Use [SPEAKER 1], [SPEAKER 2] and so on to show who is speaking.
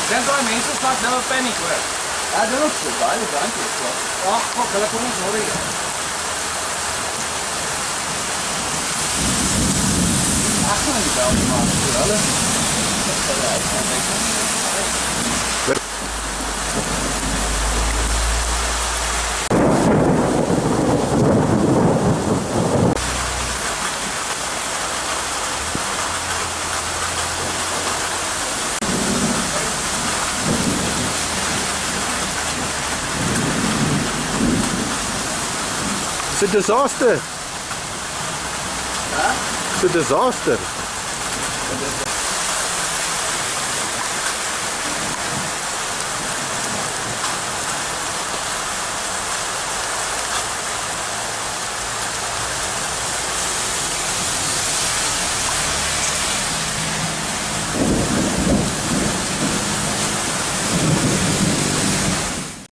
[SPEAKER 1] Dink daai mense vat nou 'n paniek hoor.
[SPEAKER 2] Ja, dit is so baie dankie.
[SPEAKER 1] Ag, fuck, hulle kom ons hoor hier.
[SPEAKER 2] Ag, nee, wel maar hulle.
[SPEAKER 3] It's a disaster.
[SPEAKER 2] Huh?
[SPEAKER 3] It's a disaster.
[SPEAKER 2] Dit is